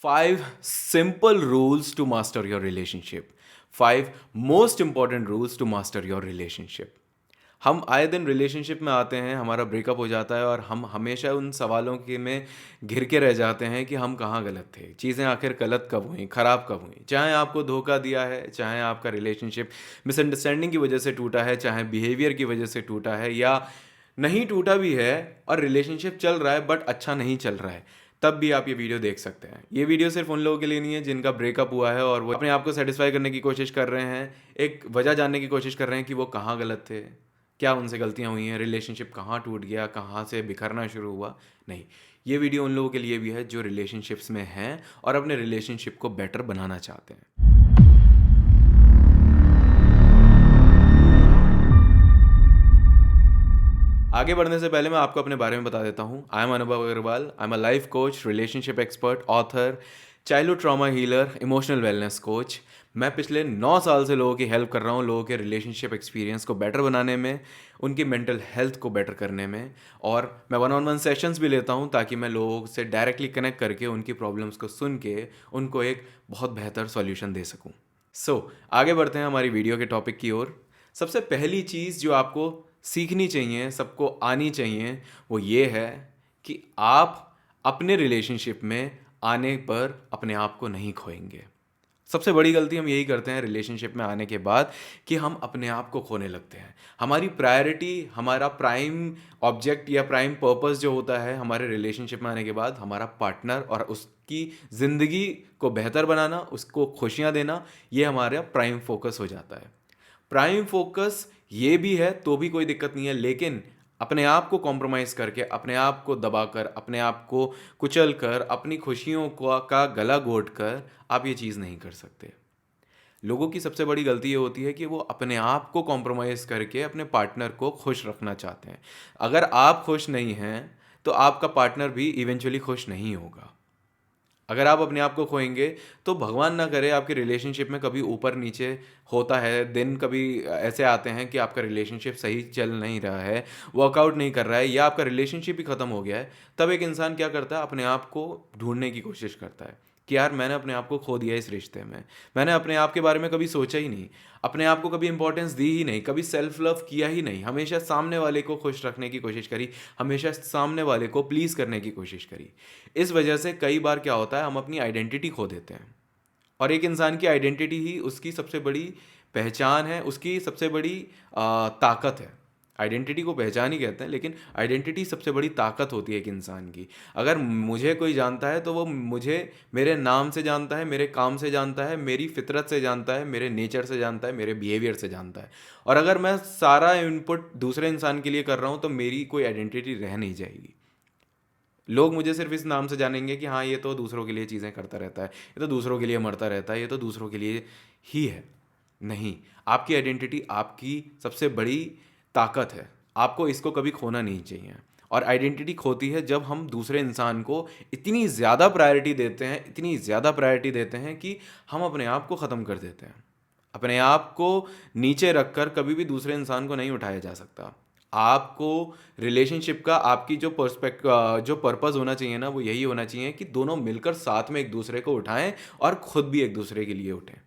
5 simple rules to master your relationship. 5 most important rules to master your relationship. हम आए दिन relationship में आते हैं, हमारा ब्रेकअप हो जाता है और हम हमेशा उन सवालों के में घिर के रह जाते हैं कि हम कहाँ गलत थे, चीज़ें आखिर गलत कब हुई, ख़राब कब हुई। चाहे आपको धोखा दिया है, चाहे आपका रिलेशनशिप मिसअंडरस्टैंडिंग की वजह से टूटा है, चाहे बिहेवियर की वजह से टूटा है, या नहीं टूटा भी है और रिलेशनशिप चल रहा है बट अच्छा नहीं चल रहा है, तब भी आप ये वीडियो देख सकते हैं। ये वीडियो सिर्फ उन लोगों के लिए नहीं है जिनका ब्रेकअप हुआ है और वो अपने आप को सेटिस्फाई करने की कोशिश कर रहे हैं, एक वजह जानने की कोशिश कर रहे हैं कि वो कहाँ गलत थे, क्या उनसे गलतियाँ हुई हैं, रिलेशनशिप कहाँ टूट गया, कहाँ से बिखरना शुरू हुआ। नहीं, ये वीडियो उन लोगों के लिए भी है जो रिलेशनशिप्स में हैं और अपने रिलेशनशिप को बेटर बनाना चाहते हैं। आगे बढ़ने से पहले मैं आपको अपने बारे में बता देता हूँ। I am Anubhav Agarwal. I am a life coach, relationship expert, author, childhood trauma healer, emotional wellness coach. मैं पिछले 9 साल से लोगों की हेल्प कर रहा हूँ, लोगों के रिलेशनशिप एक्सपीरियंस को बेटर बनाने में, उनकी मेंटल हेल्थ को बेटर करने में। और मैं 1-on-1 सेशंस भी लेता हूँ ताकि मैं लोगों से डायरेक्टली कनेक्ट करके उनकी प्रॉब्लम्स को सुन के उनको एक बहुत बेहतर सॉल्यूशन दे सकूँ। आगे बढ़ते हैं हमारी वीडियो के टॉपिक की ओर। सबसे पहली चीज़ जो आपको सीखनी चाहिए, सबको आनी चाहिए, वो ये है कि आप अपने रिलेशनशिप में आने पर अपने आप को नहीं खोएंगे। सबसे बड़ी गलती हम यही करते हैं रिलेशनशिप में आने के बाद कि हम अपने आप को खोने लगते हैं। हमारी प्रायोरिटी, हमारा प्राइम ऑब्जेक्ट या प्राइम पर्पस जो होता है हमारे रिलेशनशिप में आने के बाद, हमारा पार्टनर और उसकी ज़िंदगी को बेहतर बनाना, उसको खुशियाँ देना, ये हमारा प्राइम फोकस हो जाता है। प्राइम फोकस ये भी है तो भी कोई दिक्कत नहीं है, लेकिन अपने आप को कॉम्प्रोमाइज़ करके, अपने आप को दबाकर, अपने आप को कुचल कर, अपनी खुशियों का गला घोट कर आप ये चीज़ नहीं कर सकते। लोगों की सबसे बड़ी गलती ये होती है कि वो अपने आप को कॉम्प्रोमाइज़ करके अपने पार्टनर को खुश रखना चाहते हैं। अगर आप खुश नहीं हैं तो आपका पार्टनर भी इवेंचुअली खुश नहीं होगा। अगर आप अपने आप को खोएंगे तो भगवान ना करे आपके रिलेशनशिप में कभी ऊपर नीचे होता है, दिन कभी ऐसे आते हैं कि आपका रिलेशनशिप सही चल नहीं रहा है, वर्कआउट नहीं कर रहा है, या आपका रिलेशनशिप ही ख़त्म हो गया है, तब एक इंसान क्या करता है, अपने आप को ढूंढने की कोशिश करता है कि यार मैंने अपने आप को खो दिया इस रिश्ते में, मैंने अपने आप के बारे में कभी सोचा ही नहीं, अपने आप को कभी इंपॉर्टेंस दी ही नहीं, कभी सेल्फ लव किया ही नहीं, हमेशा सामने वाले को खुश रखने की कोशिश करी, हमेशा सामने वाले को प्लीज़ करने की कोशिश करी। इस वजह से कई बार क्या होता है, हम अपनी आइडेंटिटी खो देते हैं। और एक इंसान की आइडेंटिटी ही उसकी सबसे बड़ी पहचान है, उसकी सबसे बड़ी ताकत है। आइडेंटिटी को पहचान ही कहते हैं, लेकिन आइडेंटिटी सबसे बड़ी ताकत होती है एक इंसान की। अगर मुझे कोई जानता है तो वो मुझे मेरे नाम से जानता है, मेरे काम से जानता है, मेरी फितरत से जानता है, मेरे नेचर से जानता है, मेरे बिहेवियर से जानता है। और अगर मैं सारा इनपुट दूसरे इंसान के लिए कर रहा हूँ तो मेरी कोई आइडेंटिटी रह नहीं जाएगी। लोग मुझे सिर्फ इस नाम से जानेंगे कि हाँ, ये तो दूसरों के लिए चीज़ें करता रहता है, ये तो दूसरों के लिए मरता रहता है, ये तो दूसरों के लिए ही है। नहीं, आपकी आइडेंटिटी आपकी सबसे बड़ी ताकत है। आपको इसको कभी खोना नहीं चाहिए। और आइडेंटिटी खोती है जब हम दूसरे इंसान को इतनी ज़्यादा प्रायोरिटी देते हैं, इतनी ज़्यादा प्रायोरिटी देते हैं कि हम अपने आप को ख़त्म कर देते हैं। अपने आप को नीचे रखकर कभी भी दूसरे इंसान को नहीं उठाया जा सकता। आपको रिलेशनशिप का, आपकी जो पर्पस होना चाहिए ना, वो यही होना चाहिए कि दोनों मिलकर साथ में एक दूसरे को उठाएं और खुद भी एक दूसरे के लिए उठें,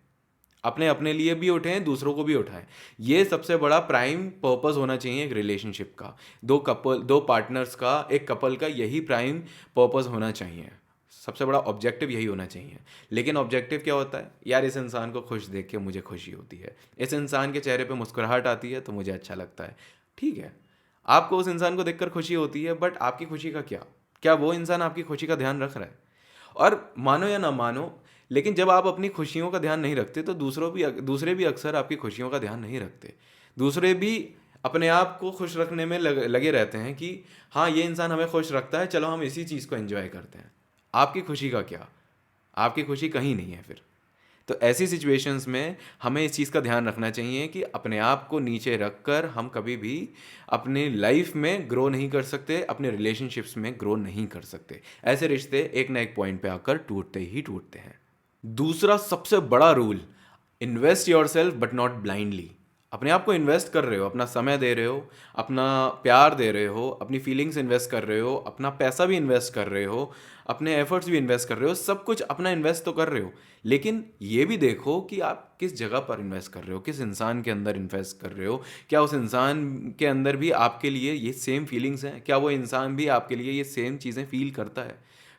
अपने अपने लिए भी उठें, दूसरों को भी उठाएं। ये सबसे बड़ा प्राइम पर्पस होना चाहिए एक रिलेशनशिप का। दो पार्टनर्स का, एक कपल का यही प्राइम पर्पस होना चाहिए। सबसे बड़ा ऑब्जेक्टिव यही होना चाहिए। लेकिन ऑब्जेक्टिव क्या होता है, यार इस इंसान को खुश देख के मुझे खुशी होती है, इस इंसान के चेहरे पे मुस्कुराहट आती है तो मुझे अच्छा लगता है। ठीक है, आपको उस इंसान को देखकर खुशी होती है, बट आपकी खुशी का क्या, क्या वो इंसान आपकी खुशी का ध्यान रख रहा है? और मानो या ना मानो, लेकिन जब आप अपनी खुशियों का ध्यान नहीं रखते तो दूसरे भी अक्सर आपकी खुशियों का ध्यान नहीं रखते। दूसरे भी अपने आप को खुश रखने में लगे रहते हैं कि हाँ, ये इंसान हमें खुश रखता है, चलो हम इसी चीज़ को एंजॉय करते हैं। आपकी खुशी का क्या? आपकी खुशी कहीं नहीं है फिर। तो ऐसी सिचुएशंस में हमें इस चीज़ का ध्यान रखना चाहिए कि अपने आप को नीचे रखकर हम कभी भी अपनी लाइफ में ग्रो नहीं कर सकते, अपने रिलेशनशिप्स में ग्रो नहीं कर सकते। ऐसे रिश्ते एक ना एक पॉइंट पे आकर टूटते ही टूटते हैं। दूसरा सबसे बड़ा rule, invest yourself but not blindly. अपने आप को इन्वेस्ट कर रहे हो, अपना समय दे रहे हो, अपना प्यार दे रहे हो, अपनी फीलिंग्स इन्वेस्ट कर रहे हो, अपना पैसा भी इन्वेस्ट कर रहे हो, अपने एफर्ट्स भी इन्वेस्ट कर रहे हो, सब कुछ अपना इन्वेस्ट तो कर रहे हो। लेकिन ये भी देखो कि आप किस जगह पर इन्वेस्ट कर रहे हो, किस इंसान के अंदर इन्वेस्ट कर रहे हो। क्या उस इंसान के अंदर भी आपके लिए ये सेम फीलिंग्स हैं? क्या वो इंसान भी आपके लिए ये सेम चीज़ें फील करता है?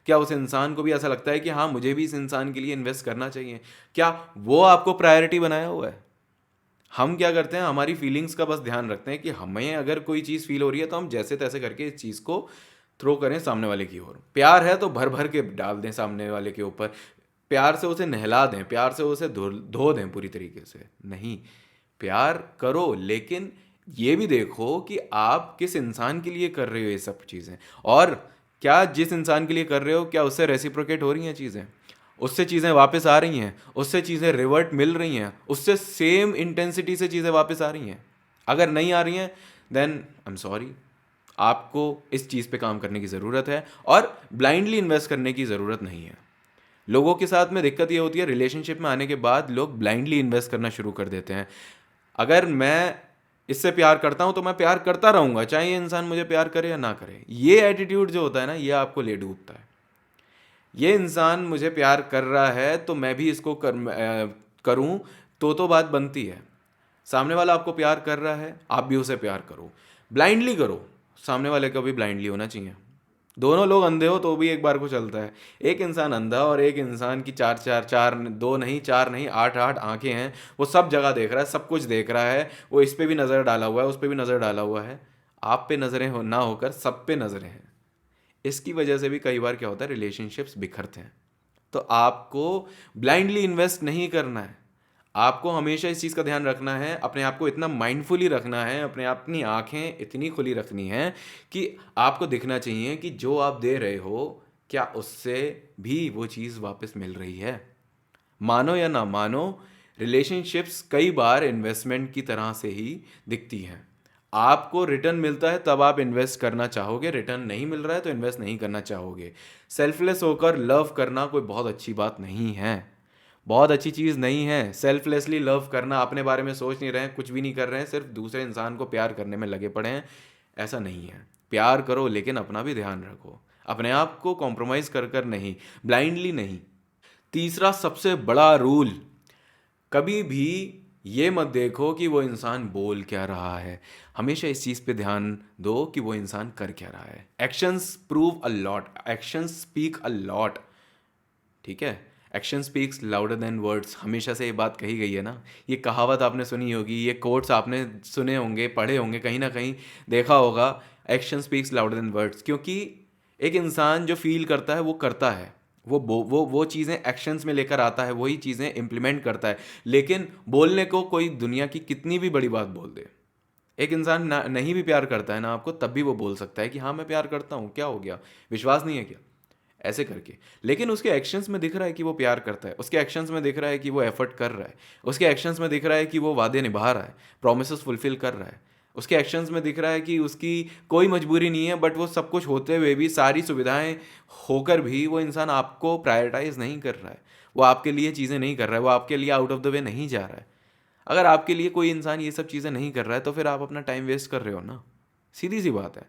क्या उस इंसान को भी ऐसा लगता है कि हाँ, मुझे भी इस इंसान के लिए इन्वेस्ट करना चाहिए? क्या वो आपको प्रायोरिटी बनाया हुआ है? हम क्या करते हैं, हमारी फीलिंग्स का बस ध्यान रखते हैं कि हमें अगर कोई चीज़ फील हो रही है तो हम जैसे तैसे करके इस चीज़ को थ्रो करें सामने वाले की ओर। प्यार है तो भर भर के डाल दें सामने वाले के ऊपर, प्यार से उसे नहला दें, प्यार से उसे धो धो दें पूरी तरीके से। नहीं, प्यार करो, लेकिन ये भी देखो कि आप किस इंसान के लिए कर रहे हो ये सब चीज़ें, और क्या जिस इंसान के लिए कर रहे हो क्या उससे रेसिप्रोकेट हो रही हैं चीज़ें, उससे चीज़ें वापस आ रही हैं, उससे चीज़ें रिवर्ट मिल रही हैं, उससे सेम इंटेंसिटी से चीज़ें वापस आ रही हैं? अगर नहीं आ रही हैं, देन आई एम सॉरी, आपको इस चीज़ पे काम करने की ज़रूरत है, और ब्लाइंडली इन्वेस्ट करने की ज़रूरत नहीं है। लोगों के साथ में दिक्कत ये होती है, रिलेशनशिप में आने के बाद लोग ब्लाइंडली इन्वेस्ट करना शुरू कर देते हैं। अगर मैं इससे प्यार करता हूं तो मैं प्यार करता रहूंगा, चाहे ये इंसान मुझे प्यार करे या ना करे। ये एटीट्यूड जो होता है ना, ये आपको ले डूबता है। ये इंसान मुझे प्यार कर रहा है तो मैं भी इसको करूं, तो बात बनती है। सामने वाला आपको प्यार कर रहा है, आप भी उसे प्यार करो, ब्लाइंडली करो। सामने वाले का भी ब्लाइंडली होना चाहिए। दोनों लोग अंधे हो तो भी एक बार को चलता है। एक इंसान अंधा और एक इंसान की चार चार चार, दो नहीं चार नहीं, आठ आठ आंखें हैं, वो सब जगह देख रहा है, सब कुछ देख रहा है, वो इस पे भी नज़र डाला हुआ है, उस पे भी नज़र डाला हुआ है। आप पे नज़रें ना होकर सब पे नज़रें हैं। इसकी वजह से भी कई बार क्या होता है, रिलेशनशिप्स बिखरते हैं। तो आपको ब्लाइंडली इन्वेस्ट नहीं करना है। आपको हमेशा इस चीज़ का ध्यान रखना है, अपने आप को इतना माइंडफुली रखना है, अपनी आंखें इतनी खुली रखनी है कि आपको दिखना चाहिए कि जो आप दे रहे हो क्या उससे भी वो चीज़ वापस मिल रही है। मानो या ना मानो, रिलेशनशिप्स कई बार इन्वेस्टमेंट की तरह से ही दिखती हैं। आपको रिटर्न मिलता है तब आप इन्वेस्ट करना चाहोगे, रिटर्न नहीं मिल रहा है तो इन्वेस्ट नहीं करना चाहोगे। सेल्फलेस होकर लव करना कोई बहुत अच्छी बात नहीं है, बहुत अच्छी चीज़ नहीं है। सेल्फलेसली लव करना, अपने बारे में सोच नहीं रहे हैं, कुछ भी नहीं कर रहे हैं, सिर्फ दूसरे इंसान को प्यार करने में लगे पड़े हैं, ऐसा नहीं है। प्यार करो लेकिन अपना भी ध्यान रखो, अपने आप को कॉम्प्रोमाइज़ कर कर नहीं, ब्लाइंडली नहीं। तीसरा सबसे बड़ा रूल, कभी भी ये मत देखो कि वो इंसान बोल क्या रहा है, हमेशा इस चीज़ पे ध्यान दो कि वो इंसान कर क्या रहा है। Actions prove a lot, actions speak a lot, ठीक है। Action speaks louder than words, हमेशा से ये बात कही गई है ना। ये कहावत आपने सुनी होगी, ये कोट्स आपने सुने होंगे, पढ़े होंगे, कहीं ना कहीं देखा होगा। Action speaks louder than words, क्योंकि एक इंसान जो फील करता है वो करता है, वो चीज़ें एक्शंस में लेकर आता है, वही चीज़ें इम्प्लीमेंट करता है। लेकिन बोलने को कोई दुनिया की कितनी भी बड़ी बात बोल दे, एक इंसान नहीं भी प्यार करता है ना आपको, तब भी वो बोल सकता है कि हाँ मैं प्यार करता हूँ, क्या हो गया, विश्वास नहीं है क्या, ऐसे करके। लेकिन उसके एक्शंस में दिख रहा है कि वो प्यार करता है, उसके एक्शंस में दिख रहा है कि वो एफर्ट कर रहा है, उसके एक्शंस में दिख रहा है कि वो वादे निभा रहा है, प्रोमिसेस फुलफिल कर रहा है। उसके एक्शंस में दिख रहा है कि उसकी कोई मजबूरी नहीं है, बट वो सब कुछ होते हुए भी, सारी सुविधाएं होकर भी, वो इंसान आपको प्रायोरिटाइज नहीं कर रहा है, वो आपके लिए चीज़ें नहीं कर रहा है, वो आपके लिए आउट ऑफ द वे नहीं जा रहा है। अगर आपके लिए कोई इंसान ये सब चीज़ें नहीं कर रहा है तो फिर आप अपना टाइम वेस्ट कर रहे हो ना, सीधी सी बात है।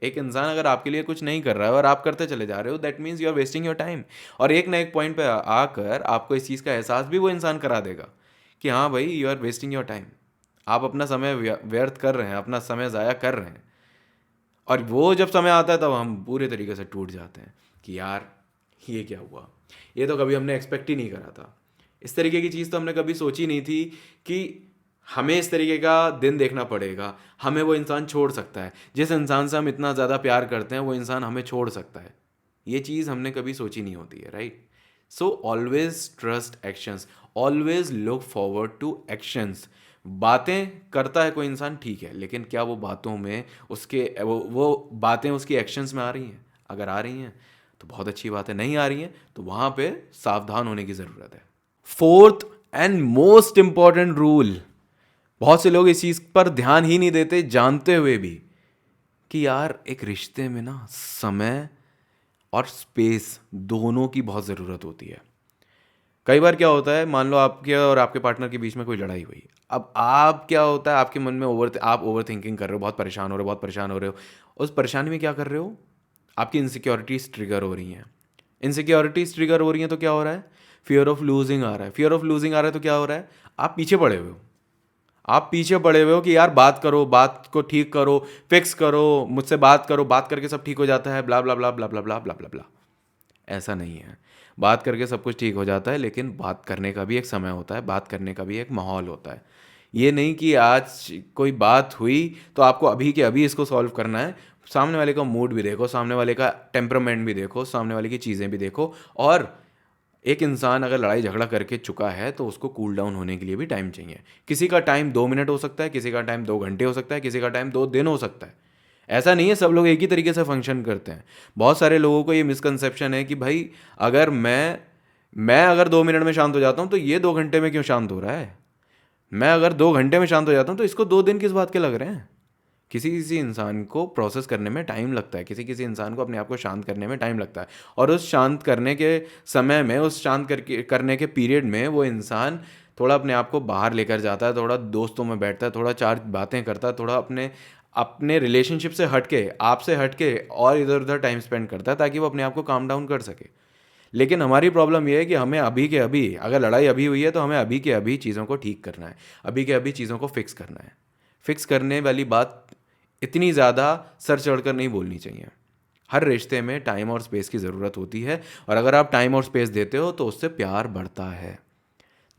एक इंसान अगर आपके लिए कुछ नहीं कर रहा है और आप करते चले जा रहे हो, that means you are wasting your time. और एक ना एक पॉइंट पे आकर आपको इस चीज़ का एहसास भी वो इंसान करा देगा कि हाँ भाई, you are wasting your time, आप अपना समय व्यर्थ कर रहे हैं, अपना समय ज़ाया कर रहे हैं। और वो जब समय आता है तब हम पूरे तरीके से टूट जाते हैं कि यार ये क्या हुआ, ये तो कभी हमने एक्सपेक्ट ही नहीं करा था, इस तरीके की चीज़ तो हमने कभी सोची नहीं थी कि हमें इस तरीके का दिन देखना पड़ेगा, हमें वो इंसान छोड़ सकता है, जिस इंसान से हम इतना ज़्यादा प्यार करते हैं वो इंसान हमें छोड़ सकता है। ये चीज़ हमने कभी सोची नहीं होती है, right. So always trust actions, always look forward to actions. बातें करता है कोई इंसान, ठीक है, लेकिन क्या वो बातों में उसके वो बातें उसकी एक्शंस में आ रही हैं? अगर आ रही हैं तो बहुत अच्छी बात है, नहीं आ रही हैं तो वहाँ पे सावधान होने की ज़रूरत है। Fourth and most important rule, बहुत से लोग इस चीज़ पर ध्यान ही नहीं देते जानते हुए भी, कि यार एक रिश्ते में ना समय और स्पेस दोनों की बहुत ज़रूरत होती है। कई बार क्या होता है, मान लो आपके और आपके पार्टनर के बीच में कोई लड़ाई हुई, अब आप क्या होता है, आपके मन में आप ओवर थिंकिंग कर रहे हो, बहुत परेशान हो रहे हो, बहुत परेशान हो रहे हो। उस परेशानी में क्या कर रहे हो, आपकी इनसिक्योरिटीज ट्रिगर हो रही हैं। इनसिक्योरिटीज ट्रिगर हो रही हैं तो क्या हो रहा है, फियर ऑफ लूजिंग आ रहा है। फियर ऑफ लूजिंग आ रहा है तो क्या हो रहा है, आप पीछे पड़े हुए हो। आप पीछे पड़े हुए हो कि यार बात करो, बात को ठीक करो, फिक्स करो, मुझसे बात करो, बात करके सब ठीक हो जाता है, ब्ला ब्ला ब्ला ब्ला ब्ला ब्ला ब्ला ब्ला ब्ला। ऐसा नहीं है। बात करके सब कुछ ठीक हो जाता है, लेकिन बात करने का भी एक समय होता है, बात करने का भी एक माहौल होता है। ये नहीं कि आज कोई बात हुई तो आपको अभी के अभी इसको सॉल्व करना है। सामने वाले का मूड भी देखो, सामने वाले का टेम्परामेंट भी देखो, सामने वाले की चीज़ें भी देखो। और एक इंसान अगर लड़ाई झगड़ा करके चुका है तो उसको कूल डाउन होने के लिए भी टाइम चाहिए। किसी का टाइम 2 मिनट हो सकता है, किसी का टाइम 2 घंटे हो सकता है, किसी का टाइम 2 दिन हो सकता है। ऐसा नहीं है सब लोग एक ही तरीके से फंक्शन करते हैं। बहुत सारे लोगों को ये मिसकंसेप्शन है कि भाई अगर मैं अगर 2 मिनट में शांत हो जाता हूँ तो ये 2 घंटे में क्यों शांत हो रहा है। मैं अगर 2 घंटे में शांत हो जाता हूँ तो इसको 2 दिन किस बात के लग रहे हैं। किसी किसी इंसान को प्रोसेस करने में टाइम लगता है, किसी किसी इंसान को अपने आप को शांत करने में टाइम लगता है। और उस शांत करने के समय में, उस शांत करने के पीरियड में वो इंसान थोड़ा अपने आप को बाहर लेकर जाता है, थोड़ा दोस्तों में बैठता है, थोड़ा 4 बातें करता है, थोड़ा अपने अपने रिलेशनशिप से हट के, आपसे हट के और इधर उधर टाइम स्पेंड करता है ताकि वो अपने आप को काम डाउन कर सके। लेकिन हमारी प्रॉब्लम ये है कि हमें अभी के अभी, अगर लड़ाई अभी हुई है तो हमें अभी के अभी चीज़ों को ठीक करना है, अभी के अभी चीज़ों को फिक्स करना है। फिक्स करने वाली बात इतनी ज़्यादा सर चढ़कर नहीं बोलनी चाहिए। हर रिश्ते में टाइम और स्पेस की ज़रूरत होती है, और अगर आप टाइम और स्पेस देते हो तो उससे प्यार बढ़ता है।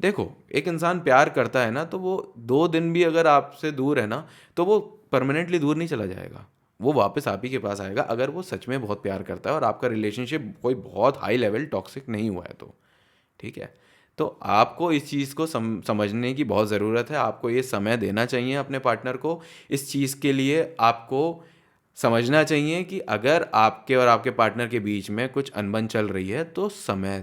देखो, एक इंसान प्यार करता है ना, तो वो 2 दिन भी अगर आपसे दूर है ना, तो वो परमानेंटली दूर नहीं चला जाएगा। वो वापस आप ही के पास आएगा, अगर वो सच में बहुत प्यार करता है और आपका रिलेशनशिप कोई बहुत हाई लेवल टॉक्सिक नहीं हुआ है तो। ठीक है। तो आपको इस चीज़ को समझने की बहुत ज़रूरत है। आपको ये समय देना चाहिए अपने पार्टनर को। इस चीज़ के लिए आपको समझना चाहिए कि अगर आपके और आपके पार्टनर के बीच में कुछ अनबन चल रही है तो समय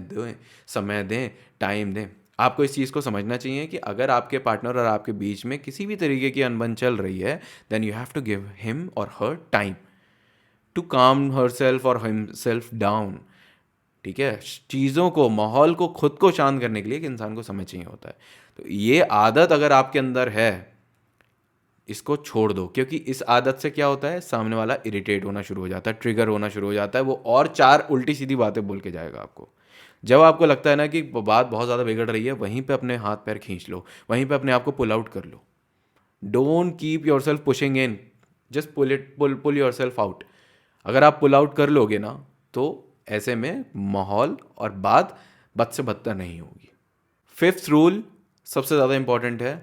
दें, टाइम दें। आपको इस चीज़ को समझना चाहिए कि अगर आपके पार्टनर और आपके बीच में किसी भी तरीके की अनबन चल रही है, then you have to give him or her time to calm herself or himself down. ठीक है। चीज़ों को, माहौल को, खुद को शांत करने के लिए एक इंसान को समय चाहिए होता है। तो ये आदत अगर आपके अंदर है, इसको छोड़ दो, क्योंकि इस आदत से क्या होता है, सामने वाला इरिटेट होना शुरू हो जाता है, ट्रिगर होना शुरू हो जाता है, वो और 4 उल्टी सीधी बातें बोल के जाएगा आपको। जब आपको लगता है ना कि बात बहुत ज़्यादा बिगड़ रही है, वहीं पे अपने हाथ पैर खींच लो, वहीं पे अपने आप को पुल आउट कर लो। Don't keep yourself pushing in, just pull yourself out. अगर आप पुल आउट कर लोगे ना, तो ऐसे में माहौल और बात बद से बदतर नहीं होगी। फिफ्थ रूल सबसे ज़्यादा इंपॉर्टेंट है।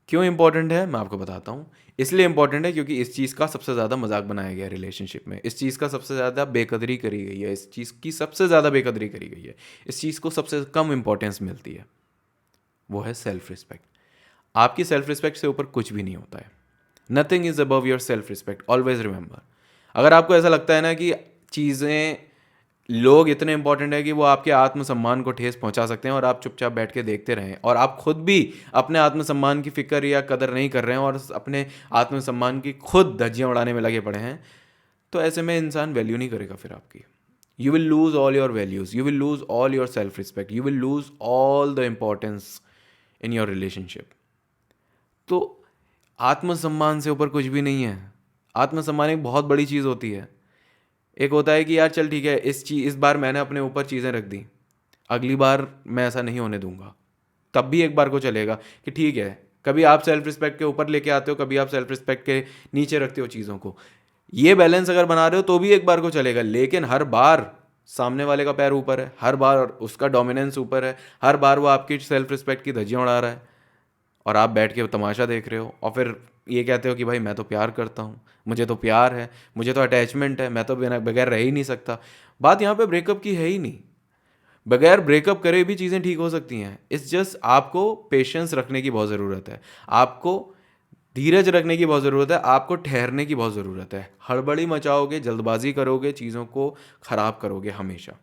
क्यों इंपॉर्टेंट है मैं आपको बताता हूँ। इसलिए इंपॉर्टेंट है क्योंकि इस चीज़ का सबसे ज़्यादा मजाक बनाया गया है रिलेशनशिप में। इस चीज़ का सबसे ज़्यादा बेकदरी करी गई है, इस चीज़ की सबसे ज़्यादा बेकदरी करी गई है, इस चीज़ को सबसे कम इंपॉर्टेंस मिलती है। वो है सेल्फ रिस्पेक्ट। आपकी सेल्फ रिस्पेक्ट से ऊपर कुछ भी नहीं होता है। Nothing is above your self respect, always remember. अगर आपको ऐसा लगता है ना कि चीज़ें, लोग इतने इंपॉर्टेंट है कि वो आपके आत्मसम्मान को ठेस पहुंचा सकते हैं और आप चुपचाप बैठ के देखते रहें, और आप खुद भी अपने आत्मसम्मान की फिक्र या कदर नहीं कर रहे हैं और अपने आत्मसम्मान की खुद धज्जियां उड़ाने में लगे पड़े हैं, तो ऐसे में इंसान वैल्यू नहीं करेगा फिर आपकी। You will lose all your values, you will lose all your self respect, you will lose all the importance in your relationship. तो आत्मसम्मान से ऊपर कुछ भी नहीं है। आत्मसम्मान एक बहुत बड़ी चीज़ होती है। एक होता है कि यार चल ठीक है, इस बार मैंने अपने ऊपर चीज़ें रख दी, अगली बार मैं ऐसा नहीं होने दूंगा। तब भी एक बार को चलेगा कि ठीक है, कभी आप सेल्फ रिस्पेक्ट के ऊपर लेके आते हो, कभी आप सेल्फ रिस्पेक्ट के नीचे रखते हो चीज़ों को। ये बैलेंस अगर बना रहे हो तो भी एक बार को चलेगा, लेकिन हर बार सामने वाले का पैर ऊपर है, हर बार उसका डोमिनेंस ऊपर है, हर बार वो आपकी सेल्फ रिस्पेक्ट की धज्जियां उड़ा रहा है, और आप बैठ के तमाशा देख रहे हो, और फिर ये कहते हो कि भाई मैं तो प्यार करता हूँ, मुझे तो प्यार है, मुझे तो अटैचमेंट है, मैं तो बिना बगैर रह ही नहीं सकता। बात यहाँ पे ब्रेकअप की है ही नहीं। बगैर ब्रेकअप करे भी चीज़ें ठीक हो सकती हैं। इट्स जस्ट आपको पेशेंस रखने की बहुत ज़रूरत है, आपको धीरज रखने की बहुत ज़रूरत है, आपको ठहरने की बहुत ज़रूरत है। हड़बड़ी मचाओगे, जल्दबाजी करोगे, चीज़ों को ख़राब करोगे हमेशा।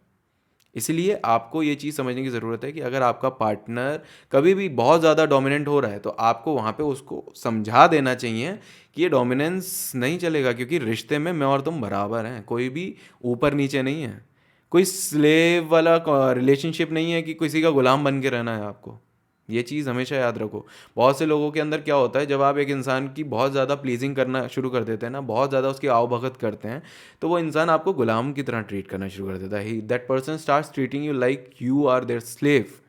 इसलिए आपको ये चीज़ समझने की ज़रूरत है कि अगर आपका पार्टनर कभी भी बहुत ज़्यादा डोमिनेंट हो रहा है, तो आपको वहाँ पे उसको समझा देना चाहिए कि ये डोमिनेंस नहीं चलेगा, क्योंकि रिश्ते में मैं और तुम बराबर हैं, कोई भी ऊपर नीचे नहीं है, कोई स्लेव वाला रिलेशनशिप नहीं है कि किसी का गुलाम बन के रहना है आपको। ये चीज़ हमेशा याद रखो। बहुत से लोगों के अंदर क्या होता है, जब आप एक इंसान की बहुत ज़्यादा प्लीजिंग करना शुरू कर देते हैं ना, बहुत ज़्यादा उसकी आवभगत करते हैं, तो वो इंसान आपको गुलाम की तरह ट्रीट करना शुरू कर देता है। That person starts treating you like you are their slave.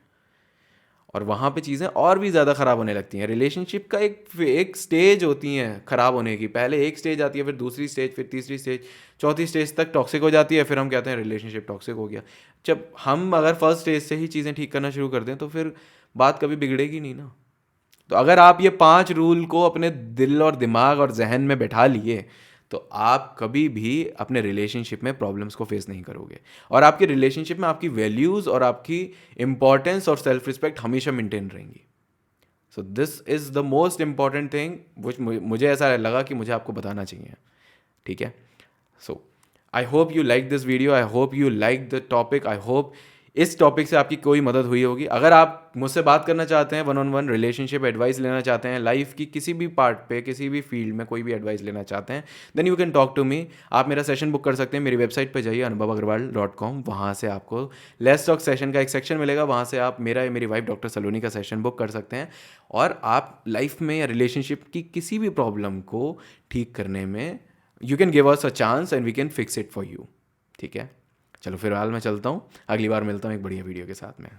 और वहाँ पे चीज़ें और भी ज़्यादा ख़राब होने लगती हैं। रिलेशनशिप का एक स्टेज होती हैं ख़राब होने की। पहले एक स्टेज आती है, फिर दूसरी स्टेज, फिर तीसरी स्टेज, चौथी स्टेज तक टॉक्सिक हो जाती है, फिर हम कहते हैं रिलेशनशिप टॉक्सिक हो गया। जब हम अगर फर्स्ट स्टेज से ही चीज़ें ठीक करना शुरू कर दें तो फिर बात कभी बिगड़ेगी नहीं ना। तो अगर आप ये 5 रूल को अपने दिल और दिमाग और जहन में बैठा लिए, तो आप कभी भी अपने रिलेशनशिप में प्रॉब्लम्स को फेस नहीं करोगे, और आपके रिलेशनशिप में आपकी वैल्यूज़ और आपकी इंपॉर्टेंस और सेल्फ रिस्पेक्ट हमेशा मेंटेन रहेंगी। So this is the most important thing which मुझे ऐसा लगा कि मुझे आपको बताना चाहिए। ठीक है। So I hope you like this video, I hope you like the topic, I hope इस टॉपिक से आपकी कोई मदद हुई होगी। अगर आप मुझसे बात करना चाहते हैं, 1-on-1 रिलेशनशिप एडवाइस लेना चाहते हैं, लाइफ की किसी भी पार्ट पे, किसी भी फील्ड में कोई भी एडवाइस लेना चाहते हैं, then you can talk to me. आप मेरा सेशन बुक कर सकते हैं। मेरी वेबसाइट पे जाइए anubhavagarwal.com। वहाँ से आपको लेट्स टॉक सेशन का एक सेक्शन मिलेगा। वहाँ से आप मेरा या मेरी वाइफ डॉक्टर सलोनी का सेशन बुक कर सकते हैं, और आप लाइफ में या रिलेशनशिप की किसी भी प्रॉब्लम को ठीक करने में you can give us a chance and we can fix it for you. ठीक है। चलो फिलहाल मैं चलता हूँ, अगली बार मिलता हूँ एक बढ़िया वीडियो के साथ में।